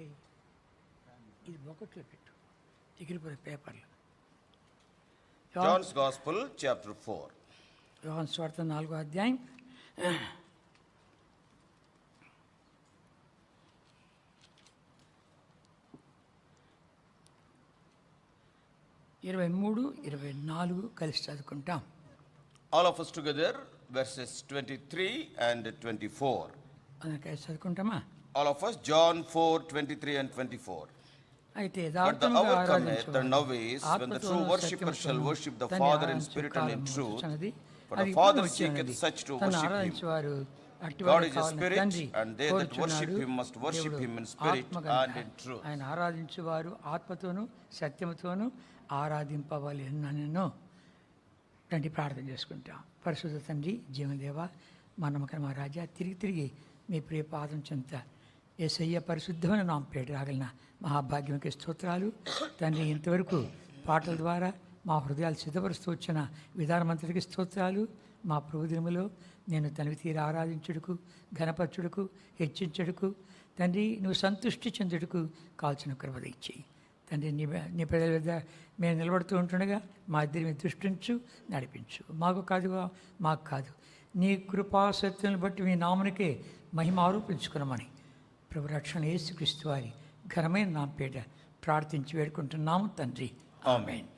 ఇది ఒకట్లో పెట్టు ఎగిరిపోయే పేపర్లు. John's Gospel, chapter 4. యోహాను సువార్త 4వ అధ్యాయం 23, 24 కలిసి చదువుకుంటాం. All of us together, verses 23 and 24. అందుకే చదువుకుంటామా? All of us, John 4, 23 and 24. అయితే But the hour cometh, and now is, when the true worshipper shall worship the Father in spirit and in truth, for the Father seeketh such to worship him. God is a spirit, and they that worship him must worship him in spirit and in truth. ఆయన ఆరాధించువారు ఆత్మతోను సత్యముతోను ఆరాధింపవలెనను. రండి ప్రార్థన చేసుకుంటాం. పరిశుద్ధ తండ్రి, జీవదేవ, మా నమ్మకం మా రాజా, తిరిగి మీ ప్రియ పాదం చెంత యేసయ్య పరిశుద్ధమైన నామ పేట రాగలిగిన మహాభాగ్యంకి స్తోత్రాలు తండ్రి. ఇంతవరకు పాటల ద్వారా మా హృదయాలు సిద్ధపరుస్తూ వచ్చిన విధానమంతటికి స్తోత్రాలు. మా ప్రభుదినములో నేను తనివి తీరా ఆరాధించుటకు, ఘనపరచుటకు, హెచ్చించుటకు తండ్రి, నువ్వు సంతృష్టి చెందుటకు కాల్చిన కృప ఇచ్చేయి తండ్రి. నీ ప్రజల వద్ద మేము నిలబడుతూ ఉంటుండగా మా ఇద్దరి మీద దృష్టించు, నడిపించు. మాకు కాదు నీ కృపాసత్యాలను బట్టి మీ నామునికే మహిమ ఆరోపించుకున్నామని ప్రభు రక్షణ యేసుక్రీస్తు వారి ఘనమైన నామ పేట ప్రార్థించి వేడుకుంటున్నాము తండ్రి. ఆమేన్.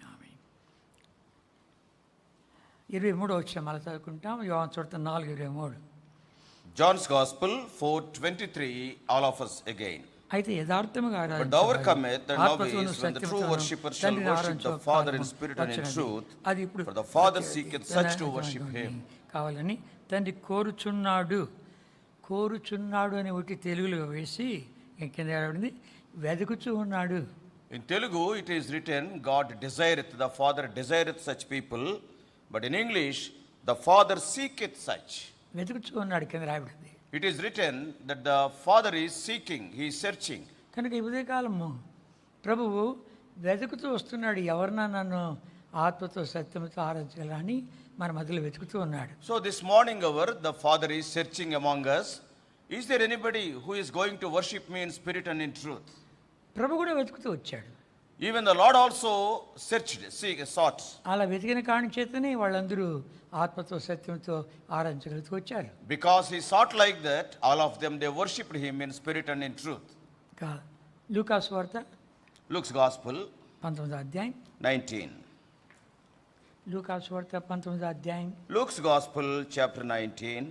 23వ వచనం మళ్ళీ చదువుకుంటాం. యోహాను సువార్త 4:23. John's Gospel 4:23. All of us again. అయితే యథార్థముగా But the hour cometh, and now is, when the true worshipper shall worship the Father in spirit and in truth, for the Father seeketh such to worship him. కావాలని తండ్రి కోరుచున్నాడు అని ఒకటి తెలుగులో వేసి కింద రాబడింది, వెతుకుచూ ఉన్నాడు. In Telugu it is written, God desireth, the Father desireth such people, but in English the Father seeketh such. వెతుకుచూ ఉన్నాడు కింద రాబడింది. It is written that the Father is seeking, he is searching. కనుక ఈ ఉదయకాలము ప్రభువు వెతుకుతూ వస్తున్నాడు, ఎవరన్నా నన్ను ఆత్మతో సత్యంతో ఆరాధించాలని అని మన మధ్యలో వెతుకుతూ ఉన్నాడు. So this morning hour the Father is searching among us. Is there anybody who is going to worship me in spirit and in truth? ప్రభు కూడా వెతుకుతూ వచ్చాడు. Even the Lord also sought. అలా వెతికిన కారణం చేతనే వాళ్ళందరూ ఆత్మతో సత్యంతో ఆరాధించగలుగుతూ వచ్చారు. Because he sought like that, all of them, they worshipped him in spirit and in truth. లూకా సువార్త Luke's Gospel 19వ అధ్యాయం 19. లూకా సువార్త 19వ అధ్యాయం Luke's Gospel chapter 19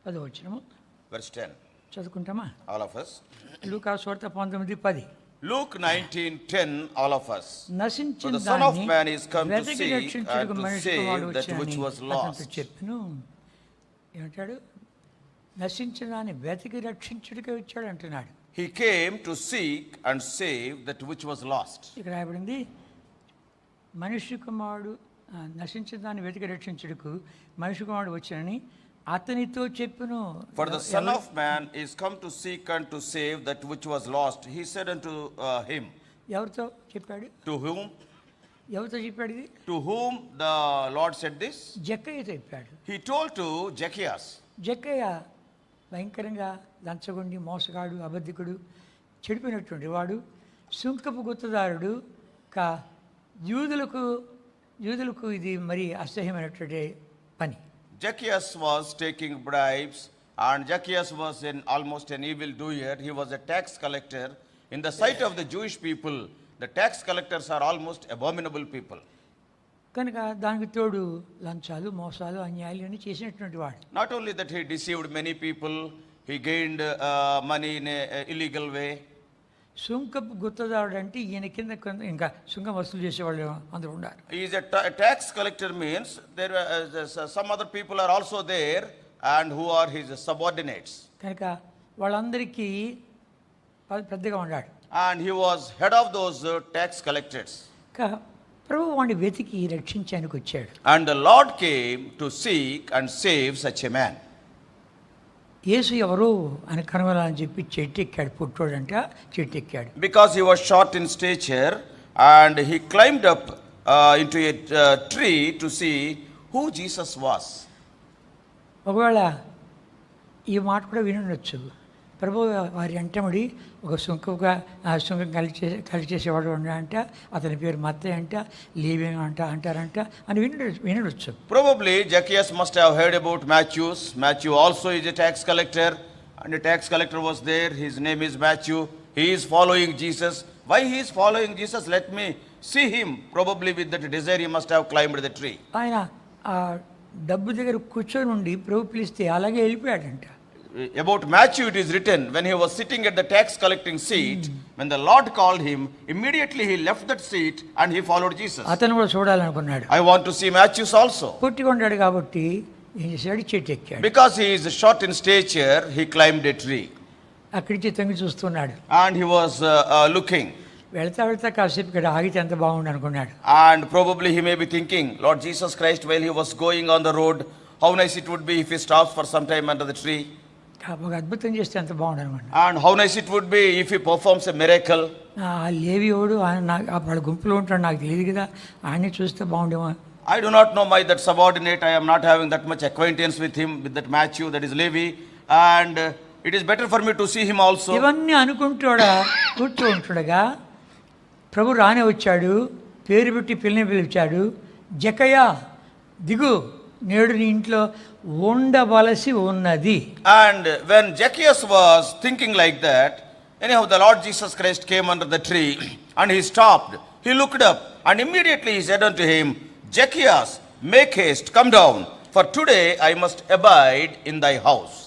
10వ వచనము verse 10. చదువుకుంటామా? All of us. లూకా సువార్త 19:10. Luke 19:10. All of us. నశించిన For the Son of Man is come to వెతికి seek రక్షించుటకు and to మనిషి save కుమారుడు that which was వచ్చాడని lost. అతనితో చెప్పెను. ఏమంటాడు? నశించిన దాన్ని వెతికి రక్షించుటకే వచ్చాడు అంటున్నాడు. He came to seek and save that which was lost. ఇక్కడ రాయబడింది, మనిషి కుమారుడు నశించిన దాన్ని వెతికి రక్షించుటకు మనిషి కుమారుడు వచ్చాడని అతనితో చెప్పును. For the Son of Man is come to seek and to save that which was lost. He said unto him. ఎవరితో చెప్పాడు? To whom? ఎవరితో చెప్పాడు ఇది? To whom the Lord said this? జక్కయ్యతో చెప్పాడు. He told to Zacchaeus. జక్కయ్య భయంకరంగా లంచగొండి, మోసగాడు, అబద్ధికుడు, చెడిపోయినటువంటి వాడు, సుంకపు గుత్తదారుడు. యూదులకు ఇది మరి అసహ్యమైనటువంటి పని. Zacchaeus was taking bribes, and Zacchaeus was almost an evil doer. He was a tax collector. In the sight of the Jewish people, the tax collectors are almost abominable people. కనుక దానికి తోడు లంచాలు, మోసాలు, అన్యాయాలు అన్నీ చేసినటువంటి వాడు. Not only that, he deceived many people, he gained money in an illegal way. సుంకపు గుత్తదారుడు అంటే ఈయన కింద ఇంకా సుంకం వసూలు చేసేవాళ్ళు అందరూ ఉన్నారు. He is a tax collector, means there some other people are also there and who are his subordinates. కనుక వాళ్ళందరికీ పెద్దగా ఉన్నాడు. And he was head of those tax collectors. ప్రభు వాడిని వెతికి రక్షించడానికి వచ్చాడు. And the Lord came to seek and save such a man. యేసు ఎవరు అని కనుగొనాలని చెప్పి చెట్టు ఎక్కాడు. పుట్టోడంట చెట్టు ఎక్కాడు. Because he was short in stature, and he climbed up into a tree to see who Jesus was. ఒకవేళ ఈ మాట కూడా వినుండొచ్చు, ప్రభు వారి అంటముడి ఒక సుంకగా సుంకం కలిసి చేసేవాడు అంట, అతని పేరు మత్తయి అంట, లేవి అంటారంట అని వినడొచ్చు. Probably Zacchaeus must have heard about Matthew. Matthew also is a tax collector, and the tax collector was there. His name is Matthew. He is following Jesus. Why he is following Jesus? Let me see him. Probably with that desire he must have climbed the tree. ఆయన ఆ డబ్బు దగ్గర కూర్చొని ఉండి ప్రభు పిలిస్తే అలాగే వెళ్ళిపోయాడంట. About Matthew it is written, when he was sitting at the tax collecting seat, when the Lord called him, immediately he left that seat and he followed Jesus. అతను కూడా చూడాలనుకున్నాడు. I want to see Matthew also. పుట్టికొండాడు కాబట్టి ఏం చేశాడు, చెట్టు ఎక్కాడు. Because he is short in stature, he climbed a tree. అక్కడి నుంచి తొంగి చూస్తున్నాడు. And he was looking. వెళ్తా కాసేపు ఇక్కడ ఆగితే ఎంత బాగుండు అనుకున్నాడు. And probably he may be thinking, Lord Jesus Christ, while he was going on the road, how nice it would be if he stops for some time under the tree. ఒక అద్భుతం చేస్తే ఎంత బాగుండు అనుకున్నాడు. And how nice it would be if he performs a miracle. లేవియోడు వాళ్ళ గుంపులో ఉంటాడు, నాకు తెలియదు కదా, ఆయన్ని చూస్తే బాగుండేమో. I do not know that subordinate. I am not having that much acquaintance with him, with that Matthew, that is Levi, and it is better for me to see him also. ఇవన్నీ అనుకుంటాడా కూర్చో ఉంటుండగా ప్రభు రానే వచ్చాడు, పేరు పెట్టి పిలిచాడు, జక్కయ్య దిగు, నేడు నీ ఇంట్లో ఉండవలసి ఉన్నది. And when Zacchaeus was thinking like that, anyhow the Lord Jesus Christ came under the tree and he stopped. He looked up and immediately he said unto him, Zacchaeus, make haste, come down, for today I must abide in thy house.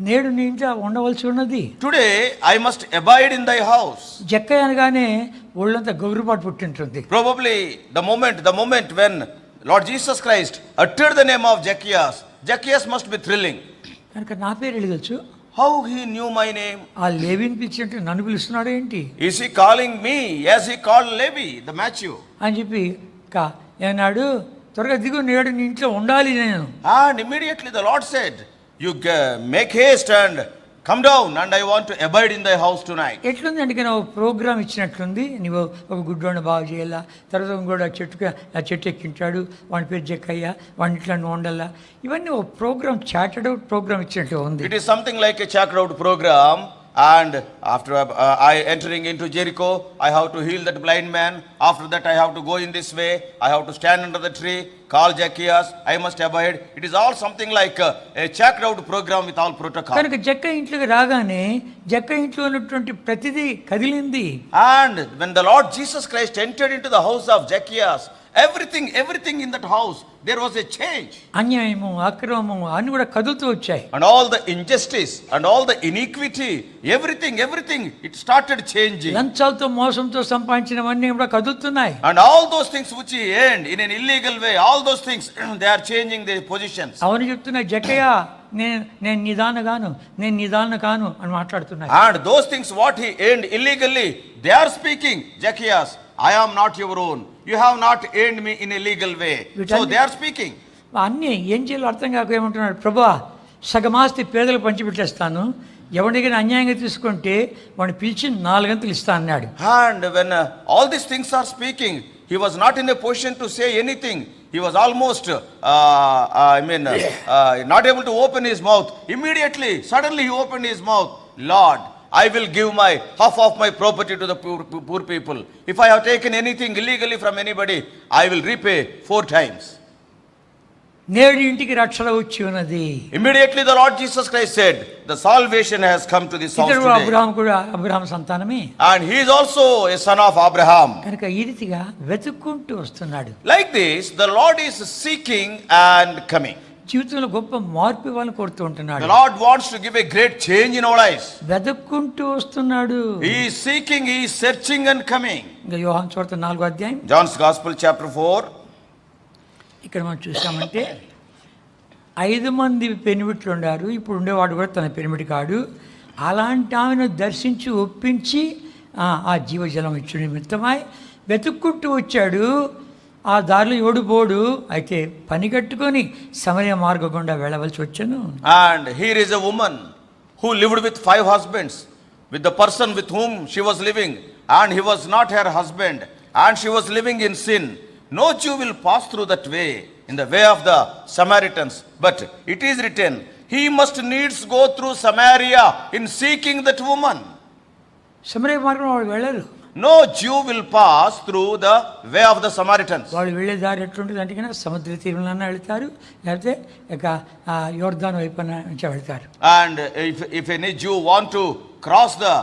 నేడు నీ ఇంట్లో ఉండవలసి ఉన్నది. Today I must abide in thy house. జక్కయ్య అనగానే ఒళ్ళంతా గౌరవపాటు పుట్టింటుంది. Probably the moment when Lord Jesus Christ uttered the name of Zacchaeus, Zacchaeus must be thrilling. కనుక నా పేరు ఎడగచ్చు. How he knew my name? ఆ లేవిని పిలిచినట్టు నన్ను పిలుస్తున్నాడు ఏంటి? Is he calling me as he called Levi, the Matthew? అని చెప్పి ఏనాడు త్వరగా దిగు, నేడు నీ ఇంట్లో ఉండాలి నేను. And immediately the Lord said, you make haste and come down, and I want to abide in thy house tonight. ఎట్లుంది అంటే ఒక ప్రోగ్రామ్ ఇచ్చినట్లుంది. నువ్వు ఒక గుడ్డోని బాగు చేయాలా, తర్వాత ఇంకోటి ఆ చెట్టు ఎక్కింటాడు, వాడి పేరు జక్కయ్య, వాడి ఇట్లా నువ్వు ఉండాలా, ఇవన్నీ ఒక ప్రోగ్రామ్, చార్టెడ్ అవుట్ ప్రోగ్రామ్ ఇచ్చినట్టు ఉంది. It is something like a chartered out program. And after I entering into Jericho, I have to heal that blind man. After that I have to go in this way. I have to stand under the tree, call Zacchaeus, I must abide. It is all something like a chartered out program with all protocol. కనుక జక్క ఇంట్లోకి రాగానే జక్క ఇంట్లో ఉన్నటువంటి ప్రతిదీ కదిలింది. And when the Lord Jesus Christ entered into the house of Zacchaeus, everything in that house, there was a change. అన్యాయము, అక్రమము అన్ని కూడా కదులుతూ వచ్చాయి. And all the injustice and all the iniquity, everything it started changing. లంచాలతో మోసంతో సంపాదించినవన్నీ కూడా కదులుతున్నాయి. And all those things which he earned in an illegal way, all those things they are changing their positions. అవన్నీ చెప్తున్నాయి, జక్కయ్య నేను నిదాన కాను అని మాట్లాడుతున్నాయి. And those things what he earned illegally, they are speaking, Zacchaeus, I am not your own. You have not earned me in a legal way. So they are speaking. అన్నీ ఏం చేయాలో అర్థం కాక ఏమంటున్నాడు, ప్రభువా సగమాస్తి పేదలు పంచిపెట్టేస్తాను, ఎవరికైనా అన్యాయంగా తీసుకుంటే వాడిని పిలిచి 4 గంటలు ఇస్తా అన్నాడు. And when all these things are speaking, he was not in a position to say anything. He was almost not able to open his mouth. Immediately, suddenly he opened his mouth. Lord, I will give my half of my property to the poor people. If I have taken anything illegally from anybody, I will repay 4 times. నేడు ఇంటికి రక్షణ వచ్చి ఉన్నది. Immediately the Lord Jesus Christ said, the salvation has come to this house today. Abraham సంతానమే. And he is also a son of Abraham. కనుక ఈ రీతిగా వెతుక్కుంటూ వస్తున్నాడు. Like this, the Lord is seeking and coming. జీవితంలో గొప్ప మార్పు ఇవ్వాలని కోరుతూ ఉంటున్నాడు. The Lord wants to give a great change in our lives. వెతుక్కుంటూ వస్తున్నాడు. He is seeking, he is searching and coming. ఇంకా యోహాను సువార్త 4వ అధ్యాయం, John's Gospel chapter 4. ఇక్కడ మనం చూసామంటే 5 మంది పెనిమిట్లు ఉన్నారు. ఇప్పుడు ఉండేవాడు కూడా తన పెనిమిటి కాడు. అలాంటి ఆమెను దర్శించి ఒప్పించి ఆ జీవజలం ఇచ్చు నిమిత్తమై వెతుక్కుంటూ వచ్చాడు. ఆ దారిలో ఓడిపోడు, అయితే పని కట్టుకొని సమరయ మార్గం గుండా వెళ్ళవలసి వచ్చాను. And here is a woman who lived with 5 husbands, with the person with whom she was living, and he was not her husband, and she was living in sin. No Jew will pass through that way, in the way of the Samaritans. But it is written, he must needs go through Samaria in seeking that woman. సమరయ మార్గం వాళ్ళు వెళ్ళరు. No Jew will pass through the way of the Samaritans. వాళ్ళు వెళ్ళే దారి ఎట్లుంటుంది అంటే కన్నా సముద్ర తీరంలో వెళ్తారు, లేకపోతే ఇక యోర్దాను వైపున నుంచి వెళ్తారు. And if any Jew want to cross the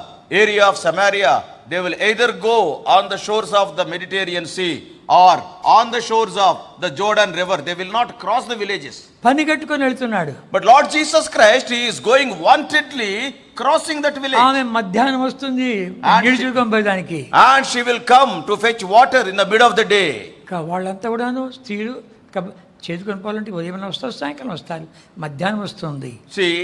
area of Samaria, they will either go on the shores of the Mediterranean Sea or on the shores of the Jordan River. They will not cross the villages. పని కట్టుకొని వెళ్తున్నాడు. But Lord Jesus Christ, he is going wantedly crossing that village. ఆమె మధ్యాహ్నం వస్తుంది నీళ్లు పోయడానికి. And she will come to fetch water in the mid of the day. వాళ్ళంతా కూడాను స్త్రీలు చేతుకొని పోవాలంటే ఉదయం వస్తారు, సాయంకాలం వస్తారు, మధ్యాహ్నం వస్తుంది. See,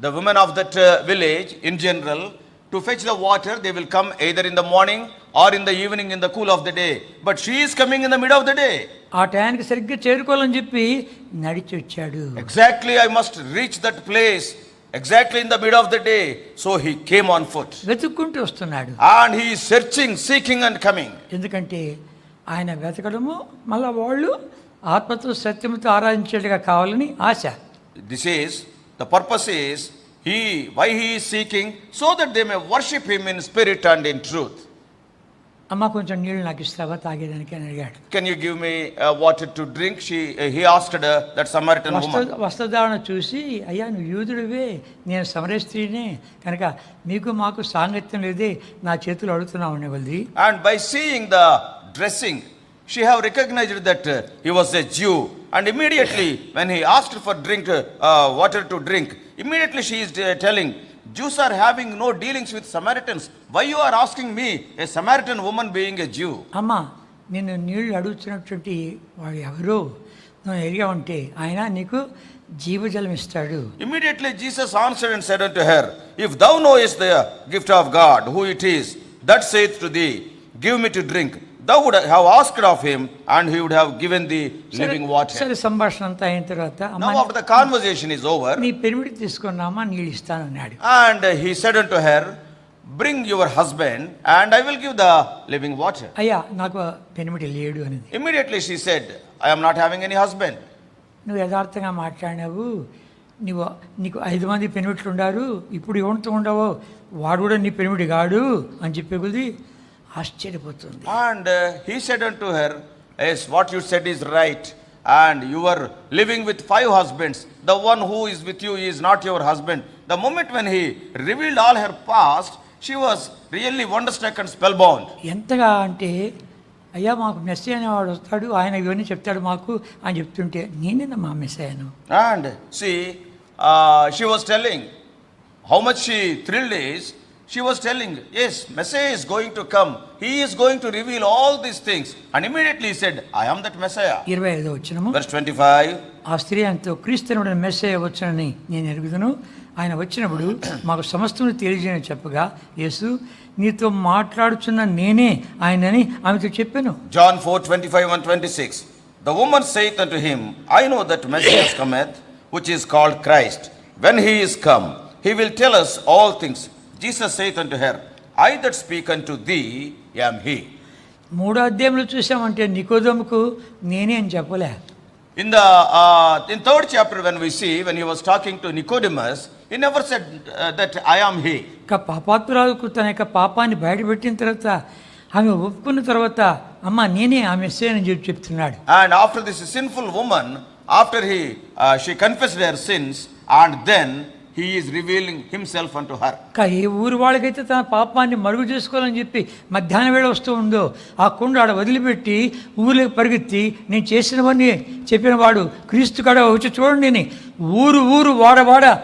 the women of that village in general, to fetch the water, they will come either in the morning or in the evening in the cool of the day. But she is coming in the mid of the day. ఆ టైంకి సరిగ్గా చేరుకోవాలని చెప్పి నడిచి వచ్చాడు. Exactly, I must reach that place exactly in the mid of the day. So he came on foot. వెతుక్కుంటూ వస్తున్నాడు. And he is searching, seeking and coming. ఎందుకంటే ఆయన వెతకడము మళ్ళా వాళ్ళు ఆత్మతో సత్యముతో ఆరాధించేట్టుగా కావాలని ఆశ. This is, the purpose is, why he is seeking, so that they may worship him in spirit and in truth. అమ్మ కొంచెం నీళ్ళు నాకు ఇస్తావా తాగేదానికి అని అడిగాడు. Can you give me water to drink? He asked that Samaritan woman. వస్త్రధారణ చూసి, అయ్యా నువ్వు యూదుడివే, నేను సమరయ స్త్రీనే కనుక మీకు మాకు సాంగత్యం లేదే, నా చేతులు అడుగుతున్నావు అనేవాళ్ళది. And by seeing the dressing, she have recognized that he was a Jew. And immediately when he asked for water to drink, immediately she is telling, Jews are having no dealings with Samaritans. Why you are asking me, a Samaritan woman being a Jew? అమ్మా నేను నీళ్ళు అడుగుతున్నటువంటి వాడు ఎవరు నువ్వు ఎరిగావంటే ఆయన నీకు జీవజలం ఇస్తాడు. Immediately Jesus answered and said unto her, if thou knowest the gift of God, who it is that saith to thee, give me to drink, thou would have asked of him, and he would have given thee living water. సరే సంభాషణ అంతా అయిన తర్వాత now after the conversation is over, నీ పెనిమిటి తీసుకున్నామా నీళ్ళు ఇస్తాను అన్నాడు. and he said unto her, bring your husband and I will give the living water. అయ్యా నాకు పెనిమిటి లేడు అనేది. Immediately she said, I am not having any husband. నువ్వు యథార్థంగా మాట్లాడినావు, నీకు 5 మంది పెనిమిట్లు ఉండారు, ఇప్పుడు ఎవరితో ఉండవో వాడు కూడా నీ పెనిమిటి కాడు అని చెప్పే కొద్ది ఆశ్చర్యపోతుంది. And he said unto her, yes, what you said is right, and you are living with 5 husbands. The one who is with you is not your husband. The moment when he revealed all her past, she was really wonderstruck and spellbound. ఎంతగా అంటే అయ్యా మాకు మెస్సయ్య అనేవాడు వస్తాడు, ఆయన ఇవన్నీ చెప్తాడు మాకు అని చెప్తుంటే నేనేనా మా మెస్సయ్యను. And see, she was telling how much she thrilled is. She was telling, yes, Messiah is going to come. He is going to reveal all these things. And immediately he said, I am that Messiah. 25వ వచనము. Verse 25. ఆ స్త్రీ అంతో క్రీస్తునుడైన మెస్సయ్య వచ్చునని నేను ఎరుగుదును, ఆయన వచ్చినప్పుడు మాకు సమస్తమును తెలియజేయని చెప్పగా యేసు నీతో మాట్లాడుచున్న నేనే ఆయనని ఆమెతో చెప్పాను. John 4:25 and 26. The woman saith unto him, I know that Messiah cometh, which is called Christ. When he is come, he will tell us all things. Jesus saith unto her, I that speak unto thee am he. 3వ అధ్యాయంలో చూసామంటే నికోదేముకు నేనే అని చెప్పలే. In 3rd chapter when we see, when he was talking to Nicodemus, he never said that I am he. పాపాత్మురాలకు తన యొక్క పాపాన్ని బయటపెట్టిన తర్వాత ఆమె ఒప్పుకున్న తర్వాత అమ్మ నేనే ఆ మెస్సయ్య అని చెప్తున్నాడు. And after this sinful woman, after she confessed her sins, and then he is revealing himself unto her. ఏ ఊరు వాళ్ళకైతే తన పాపాన్ని మరుగు చేసుకోవాలని చెప్పి మధ్యాహ్నం వేళ వస్తూ ఉందో ఆ కుండ ఆడ వదిలిపెట్టి ఊరిలోకి పరిగెత్తి నేను చేసినవన్నీ చెప్పిన వాడు క్రీస్తు కాడ వచ్చి చూడండి ఊరు వాడ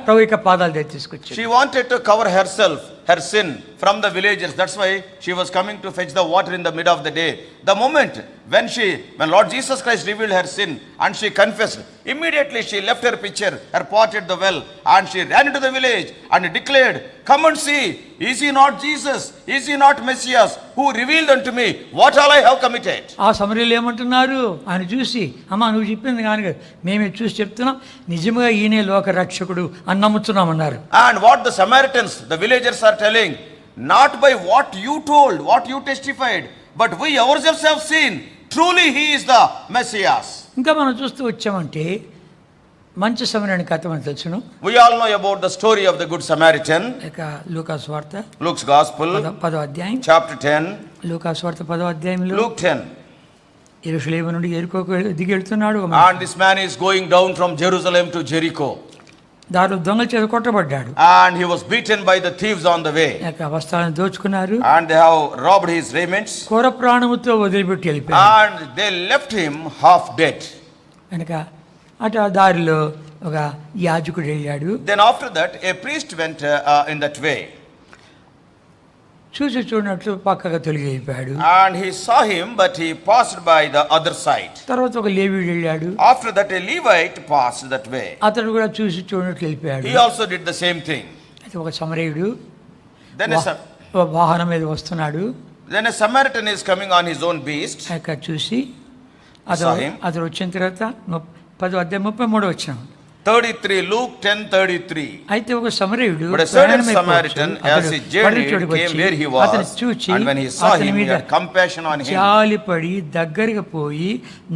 ప్రభు యొక్క పాదాలు తీసుకొచ్చి. She wanted to cover herself, her sin from the villagers. That's why she was coming to fetch the water in the mid of the day. The moment when Lord Jesus Christ revealed her sin and she confessed, immediately she left her pitcher, her pot at the well, and she ran into the village and declared, come and see, is he not Jesus? Is he not Messiah who revealed unto me what all I have committed? ఆ సమరయులు ఏమంటున్నారు ఆయన చూసి, అమ్మా నువ్వు చెప్పింది కానీ మేమే చూసి చెప్తున్నాం, నిజంగా ఈయనే లోక రక్షకుడు అని నమ్ముతున్నామన్నారు. And what the Samaritans, the villagers are telling, not by what you told, what you testified, but we ourselves have seen, truly he is the Messiah. ఇంకా మనం చూస్తూ వచ్చామంటే మంచి సమరయుని కథ మనకు తెలుసును. We all know about the story of the Good Samaritan. ఇక లూకాసు వార్త Luke's Gospel, 10వ అధ్యాయం. chapter 10. లూకాసు వార్త 10వ అధ్యాయంలో Luke 10. యెరూషలేము నుండి యెరికోకు దిగి వెళ్తున్నాడు. And this man is going down from Jerusalem to Jericho. దారిలో దొంగల చేత కొట్టబడ్డాడు. And he was beaten by the thieves on the way. ఇక వస్త్రాలను దోచుకున్నారు. And they have robbed his raiments. కొర ప్రాణముతో వదిలిపెట్టి వెళ్ళిపోయారు. And they left him half dead. కనుక అటు ఆ దారిలో ఒక యాజకుడు వెళ్ళాడు. Then after that a priest went in that way. చూసి చూడనట్లు పక్కగా తొలగిపోయాడు. And he saw him, but he passed by the other side. తర్వాత ఒక లేవీయుడు వెళ్ళాడు. After that a Levite passed that way. అతడు కూడా చూసి చూడనట్లు వెళ్ళిపోయాడు. He also did the same thing. అయితే ఒక సమరయుడు Then వాహనం మీద వస్తున్నాడు. a Samaritan is coming on his own beast. అక్కడ చూసి అతడు వచ్చిన తర్వాత 10వ అధ్యాయం 33వ వచనం. 33, Luke 10:33. అయితే ఒక సమరయుడు But a certain Samaritan, as he journeyed, came where he was, and when he saw him, he had compassion on him. జాలిపడి దగ్గరికి పోయి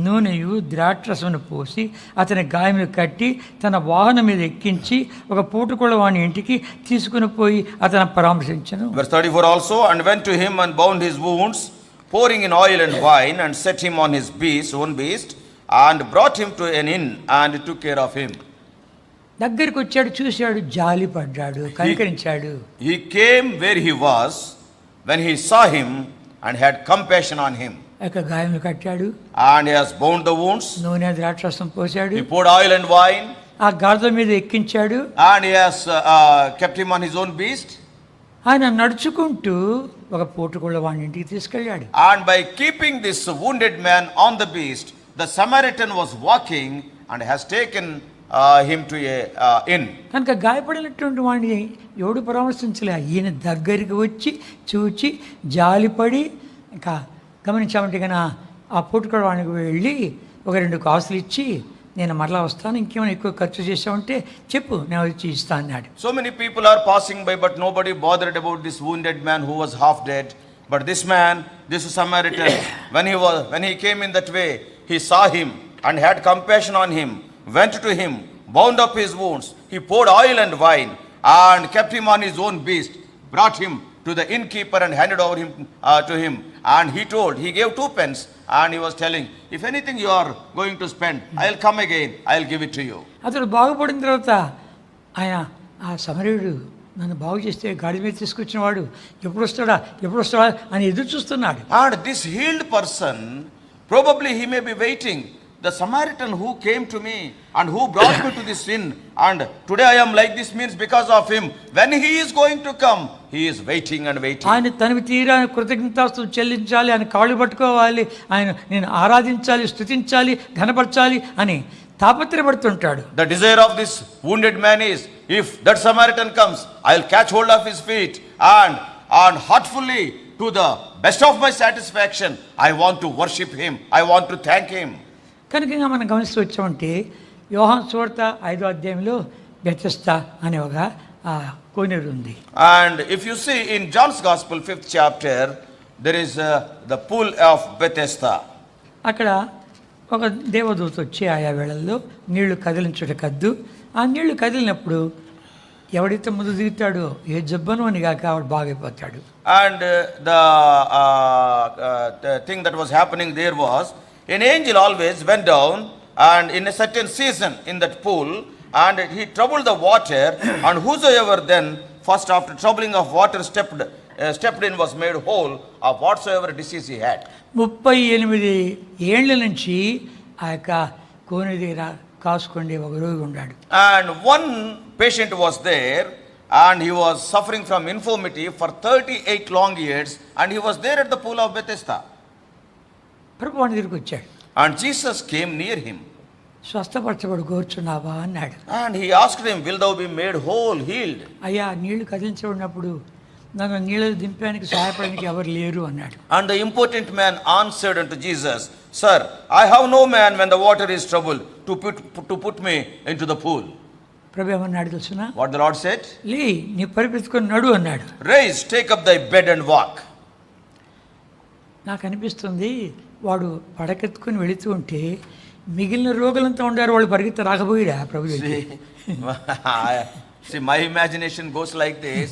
నూనెయు ద్రాక్షరసమును పోసి అతని గాయములు కట్టి తన వాహనం మీద ఎక్కించి ఒక పూటకుళ్ళ వాని ఇంటికి తీసుకుని పోయి అతను పరామర్శించెను. Verse 34 also, and went to him and bound his wounds, pouring in oil and wine, and set him on his own beast, and brought him to an inn, and took care of him. దగ్గరికి వచ్చాడు, చూశాడు, జాలి పడ్డాడు, కనికరించాడు. He came where he was when he saw him and had compassion on him. ఇక గాయములు కట్టాడు. And he has bound the wounds. నూనె ద్రాక్షరసం పోశాడు. He poured oil and wine. ఆ గాడిద మీద ఎక్కించాడు. And he has kept him on his own beast. ఆయన నడుచుకుంటూ ఒక పూటకుళ్ళ వాని ఇంటికి తీసుకెళ్ళాడు. And by keeping this wounded man on the beast, the Samaritan was walking and has taken him to a inn. కనుక గాయపడినటువంటి వాడిని ఎవడు పరామర్శించలే. ఈయన దగ్గరికి వచ్చి చూచి జాలిపడి ఇంకా గమనించామంటే కన్నా ఆ పూటకుళ్ళ వాడికి వెళ్ళి ఒక 2 కాసులు ఇచ్చి నేను మరలా వస్తాను, ఇంకేమైనా ఎక్కువ ఖర్చు చేసామంటే చెప్పు, నేను వచ్చి ఇస్తా అన్నాడు. So many people are passing by, but nobody bothered about this wounded man who was half dead. But this man, this Samaritan, when he came in that way, he saw him and had compassion on him, went to him, bound up his wounds. He poured oil and wine and kept him on his own beast, brought him to the innkeeper and handed over him to him. And he gave 2 pence, and he was telling, if anything you are going to spend, I'll come again, I'll give it to you. అతడు బాగుపడిన తర్వాత ఆయన ఆ సమరయుడు నన్ను బాగు చేస్తే గాడి మీద తీసుకొచ్చిన వాడు ఎప్పుడు వస్తాడా అని ఎదురు చూస్తున్నాడు. And this healed person, probably he may be waiting. The Samaritan who came to me and who brought me to this inn, and today I am like this means because of him. When he is going to come, he is waiting and waiting. ఆయన తనకు తీరా కృతజ్ఞతాస్తుతులు చెల్లించాలి, ఆయన కాళ్ళు పట్టుకోవాలి, ఆయన నేను ఆరాధించాలి, స్తుతించాలి, ఘనపరచాలి అని తాపత్రయపడుతుంటాడు. The desire of this wounded man is, if that Samaritan comes, I'll catch hold of his feet and heartfully, to the best of my satisfaction, I want to worship him, I want to thank him. కనుక మనం గమనిస్తూ వచ్చామంటే యోహాను సువార్త 5వ అధ్యాయంలో Bethesda అనే ఒక కోనేరు ఉంది. And if you see in John's Gospel 5th chapter, there is the pool of Bethesda. అక్కడ ఒక దేవదూత వచ్చి ఆయా వేళల్లో నీళ్లు కదిలించుటకద్దు. ఆ నీళ్లు కదిలినప్పుడు ఎవడైతే ముందు దిగుతాడో ఏ జబ్బను అని కాక వాడు బాగైపోతాడు. And the thing that was happening there was, an angel always went down and in a certain season in that pool, and he troubled the water, and whosoever then first after troubling of water stepped in was made whole of whatsoever disease he had. 38 ఏళ్ల నుంచి ఆ యొక్క కోనేరు దగ్గర కాసుకుండే ఒక రోగి ఉన్నాడు. And one patient was there, and he was suffering from infirmity for 38 long years, and he was there at the pool of Bethesda. ప్రభు వాని దగ్గరికి వచ్చాడు. And Jesus came near him. స్వస్థపరచబడు కోరుచున్నావా అన్నాడు. And he asked him, will thou be made whole, healed? అయ్యా నీళ్లు కదిలించబడినప్పుడు నన్ను నీళ్ళు దింపడానికి సహాయపడడానికి ఎవరు లేరు అన్నాడు. And the impotent man answered unto Jesus, Sir, I have no man when the water is troubled to put me into the pool. ప్రభు ఏమన్నాడు తెలుసునా? What the Lord said? లే నీ పరిపెత్తుకొని నడు అన్నాడు. Rise, take up thy bed and walk. నాకు అనిపిస్తుంది వాడు పడకెత్తుకొని వెళుతూ ఉంటే మిగిలిన రోగులంతా ఉండారు, వాళ్ళు పరిగెత్తి రాకపోయిరా ప్రభు దగ్గరికి. See, my imagination goes like this.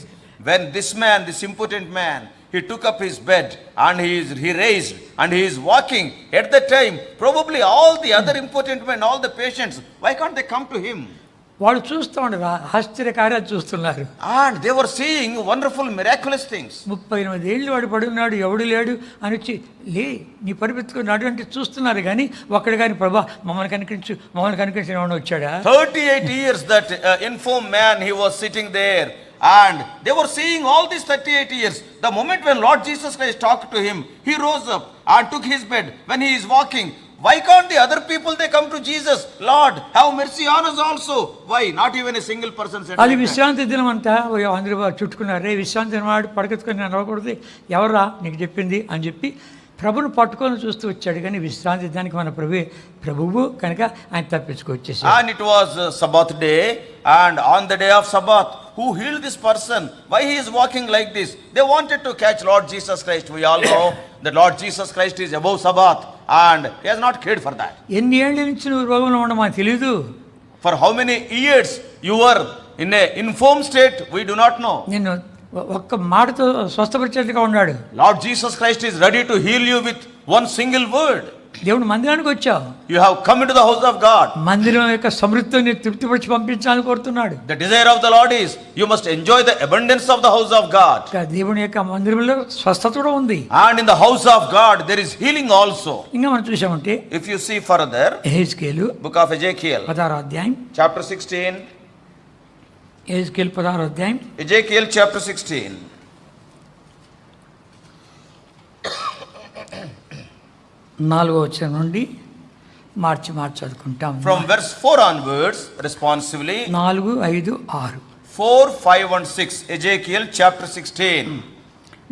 When this man, this impotent man, he took up his bed and he raised and he is walking. At that time, probably all the other impotent men, all the patients, why can't they come to him? వాళ్ళు చూస్తూ ఉండరు, ఆశ్చర్యకార్యాలు చూస్తున్నారు. And they were seeing wonderful, miraculous things. 38 ఏళ్ళు వాడు పడున్నాడు, ఎవడు లేడు అని వచ్చి లే నీ పరిపెత్తుకున్నాడు అంటే చూస్తున్నారు. కానీ ఒక్కడు కానీ ప్రభా మమ్మల్ని కనిపించిన వాడు వచ్చాడా? 38 years that infirm man, he was sitting there. And they were seeing all these 38 years. The moment when Lord Jesus Christ talked to him, he rose up and took his bed. When he is walking, why can't the other people, they come to Jesus? Lord, have mercy on us also. Why? Not even a single person said. అది విశ్రాంతి దినం అంతా అందరూ చుట్టుకున్నారు. రే విశ్రాంతి దినం వాడు పడకెత్తుకొని నడవకూడదు, ఎవరా నీకు చెప్పింది అని చెప్పి ప్రభును పట్టుకొని చూస్తూ వచ్చాడు. కానీ విశ్రాంతి దినానికి మన ప్రభువు కనుక ఆయన తప్పించుకొచ్చేసి. And it was Sabbath day, and on the day of Sabbath, who healed this person? Why he is walking like this? They wanted to catch Lord Jesus Christ. We all know that Lord Jesus Christ is above Sabbath, and he has not cared for that. ఎన్ని ఏళ్ళ నుంచి నువ్వు రోగంలో ఉండమో తెలియదు. For how many years you were in a infirm state, we do not know. నిన్ను ఒక్క మాటతో స్వస్థపరిచేట్టుగా ఉన్నాడు. Lord Jesus Christ is ready to heal you with one single word. దేవుని మందిరానికి వచ్చావు, You have come into the house of God. మందిరం యొక్క సమృద్ధిని తృప్తిపరిచి పంపించాలని కోరుతున్నాడు. The desire of the Lord is you must enjoy the abundance of the house of God. దేవుని యొక్క మందిరంలో స్వస్థత కూడా ఉంది. And in the house of God there is healing also. ఇంకా మనం చూసామంటే If you see further, యెహెజ్కేలు book of Ezekiel, 16వ అధ్యాయం, chapter 16. యెహెజ్కేలు 16వ అధ్యాయం, Ezekiel chapter 16. 4వ వచనం నుండి మార్చి చదువుకుంటాం. From verse 4 onwards, responsively. 4, 5, 6. 4, 5 and 6. Ezekiel chapter 16.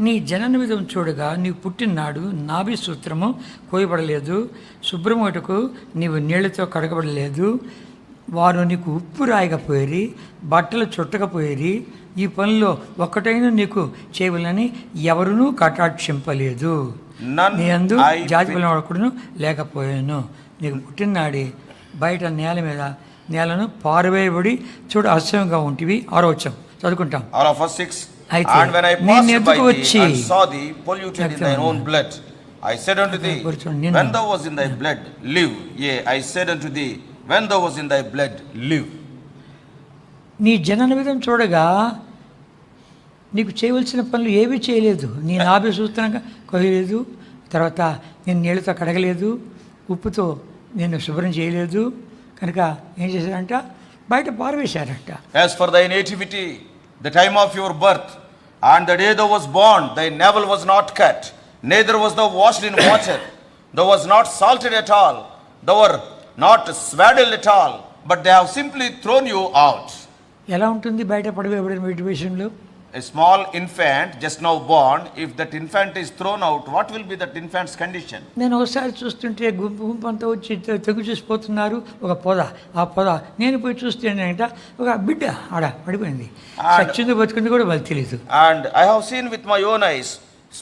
నీ జనన విధం చూడగా నీవు పుట్టినాడు నాభి సూత్రము కోయబడలేదు, శుభ్రముటకు నీవు నీళ్లతో కడగబడలేదు, వారు నీకు ఉప్పు రాయకపోయేరి, బట్టలు చుట్టకపోయేరి, ఈ పనిలో ఒక్కటైనా నీకు చేయవలని ఎవరునూ కటాక్షింపలేదు. నీ యందు జాతి పిల్లవాడుకును లేకపోయాను. నీకు పుట్టినాడే బయట నేలను పారవేయబడి చూడ అసహ్యంగా ఉంటివి. 6వ వచనం చదువుకుంటాం. All of us 6. And when I passed by thee and saw thee polluted in thine own blood, I said unto thee, when thou was in thy blood, live. Yea, I said unto thee, when thou was in thy blood, live. నీ జనన విధం చూడగా నీకు చేయవలసిన పనులు ఏమీ చేయలేదు. నీ నాభి సూత్రంగా కొయ్యలేదు, తర్వాత నేను నీళ్ళతో కడగలేదు, ఉప్పుతో నేను శుభ్రం చేయలేదు. కనుక ఏం చేశారంట? బయట పారవేశారంట. As for thy nativity, the time of your birth, and the day thou was born, thy navel was not cut, neither was thou washed in water, thou was not salted at all, thou were not swaddled at all, but they have simply thrown you out. ఎలా ఉంటుంది బయట పడవేయబడిన వీటి విషయంలో? A small infant just now born, if that infant is thrown out, what will be that infant's condition? నేను ఒకసారి చూస్తుంటే గుంపు అంతా వచ్చి తెగు చూసిపోతున్నారు. ఒక ఆ పొద నేను పోయి చూస్తే ఏంటంటే ఒక బిడ్డ ఆడ పడిపోయింది. చచ్చింది బతుకుంది కూడా వాళ్ళకి తెలియదు. And I have seen with my own eyes,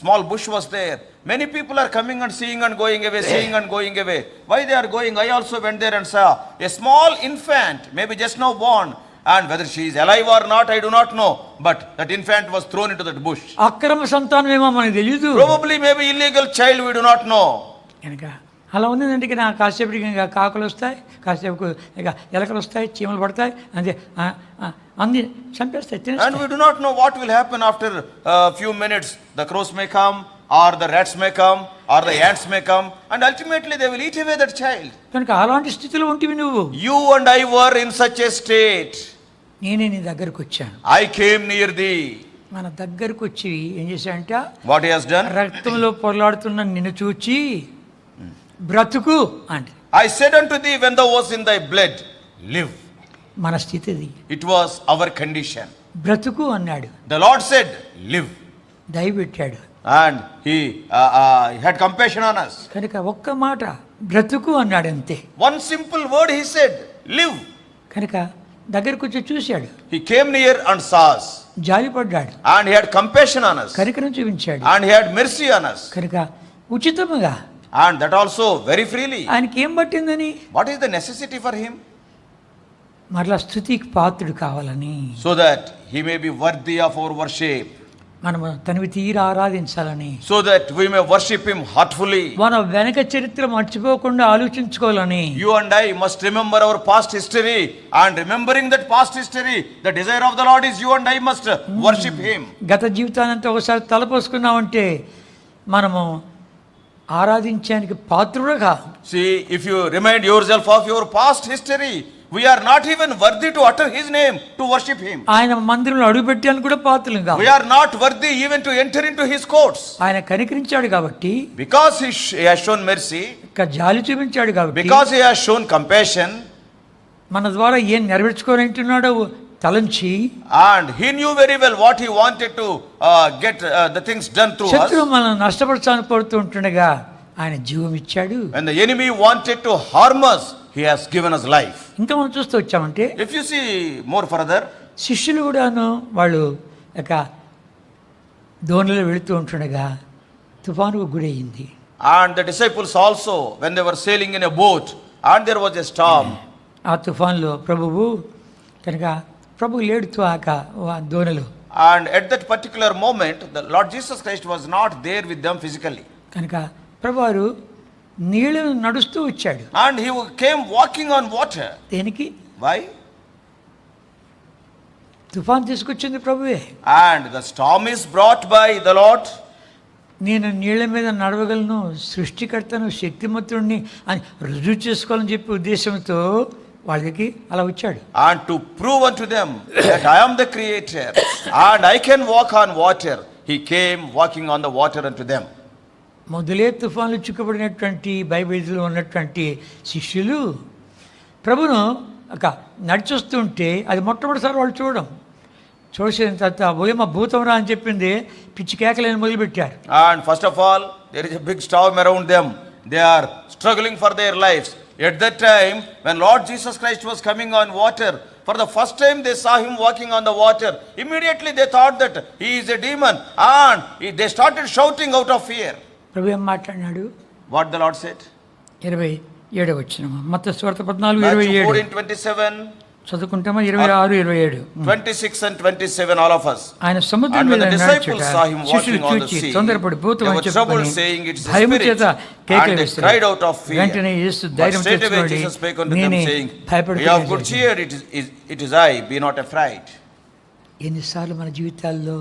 small bush was there. Many people are coming and seeing and going away, seeing and going away. Why they are going? I also went there and saw a small infant, maybe just now born. And whether she is alive or not, I do not know. But that infant was thrown into that bush. అక్రమ సంతానమేమో మనకు తెలియదు. Probably maybe illegal child, we do not know. కనుక అలా ఉందంటే ఇక కాసేపటికి ఇంకా కాకులు వస్తాయి, కాసేపు ఇక ఎలకలు వస్తాయి, చీమలు పడతాయి, అంతే అన్ని చంపేస్తాయి. And we do not know what will happen after a few minutes. The crows may come, or the rats may come, or the ants may come, and ultimately they will eat away that child. కనుక అలాంటి స్థితిలో ఉంటివి నువ్వు. You and I were in such a state. నేనే నీ దగ్గరకు వచ్చాను. I came near thee. మన దగ్గరకు వచ్చి ఏం చేశాడంట? What he has done? రక్తంలో పొరలాడుతున్న నిన్ను చూచి బ్రతుకు అంటే. I said unto thee, when thou was in thy blood, live. మన స్థితి అది. It was our condition. బ్రతుకు అన్నాడు. The Lord said, live. దయ పెట్టాడు. And he had compassion on us. కనుక ఒక్క మాట బ్రతుకు అన్నాడు అంతే. One simple word he said, live. కనుక దగ్గరకు వచ్చి చూశాడు. He came near and saw us. జాలిపడ్డాడు. And he had compassion on us. కనికరం చూపించాడు. And he had mercy on us. కనుక ఉచితముగా And that also very freely. ఆయనకి ఏం పట్టిందని? What is the necessity for him? మరలా స్తుతికి పాత్రుడు కావాలని. So that he may be worthy of our worship. మనము తనివి తీరా ఆరాధించాలని. So that we may worship him heartfully. మన వెనక చరిత్ర మర్చిపోకుండా ఆలోచించుకోవాలని. You and I must remember our past history, and remembering that past history, the desire of the Lord is you and I must worship him. గత జీవితాన్ని అంతా ఒకసారి తలపోసుకున్నామంటే మనము ఆరాధించడానికి పాత్రుడుగా. See, if you remind yourself of your past history, we are not even worthy to utter his name, to worship him. ఆయన మందిరంలో అడుగుపెట్టానికి కూడా పాత్రులుగా. We are not worthy even to enter into his courts. ఆయన కనికరించాడు కాబట్టి, because he has shown mercy, జాలి చూపించాడు కాబట్టి, because he has shown compassion, మన ద్వారా ఏం నెరవేర్చుకోవాలంటున్నాడో తలంచి, and he knew very well what he wanted to get the things done through us. శత్రువు మనం నష్టపరచాలని కోరుతుండగా ఆయన జీవం ఇచ్చాడు. When the enemy wanted to harm us, he has given us life. ఇంకా మనం చూస్తూ వచ్చామంటే, if you see more further, శిష్యులు కూడాను వాళ్ళు ఒక దోణిలో వెళుతూ ఉంటుండగా తుఫానుకు గురయ్యింది. and the disciples also, when they were sailing in a boat and there was a storm, ఆ తుఫాన్లో ప్రభువు కనుక ప్రభు లేడుతూ దోణిలో, and at that particular moment the Lord Jesus Christ was not there with them physically. కనుక ప్రభువారు నీళ్ళను నడుస్తూ వచ్చాడు. and he came walking on water. దేనికి? why? తుఫాన్ తీసుకొచ్చింది ప్రభువే. and the storm is brought by the Lord. నేను నీళ్ళ మీద నడవగలను, సృష్టికర్తను, శక్తిమంతుడిని అని రుజువు చేసుకోవాలని చెప్పి ఉద్దేశంతో వాళ్ళకి అలా వచ్చాడు. and to prove unto them that I am the creator and I can walk on water, he came walking on the water unto them. మొదలే తుఫాన్లు చిక్కుబడినటువంటి బైబిల్లో ఉన్నటువంటి శిష్యులు ప్రభును ఒక నడిచొస్తుంటే అది మొట్టమొదటిసారి వాళ్ళు చూసిన తర్వాత ఓయమ్మ భూతం రా అని చెప్పింది, పిచ్చి కేకలేని మొదలుపెట్టారు. and first of all there is a big storm around them, they are struggling for their lives. At that time when Lord Jesus Christ was coming on water, for the first time they saw him walking on the water, immediately they thought that he is a demon and they started shouting out of fear. ప్రభు ఏం మాట్లాడినాడు? what the Lord said? 27వ వచనం మత్తయి సువార్త 14:27. 14:27 చదువుకుంటామా? 26, 27, 26 and 27 all of us. ఆయన సముద్రం మీద నడుచుట శిష్యులు చూచి తొందరపడి భూతమని చెప్పుకొని భయము చేత కేకలు వేశారు. వెంటనే యేసు ధైర్యం తెచ్చుకొని నేనే, భయపడకు, it is I, be not afraid. ఎన్నిసార్లు మన జీవితాల్లో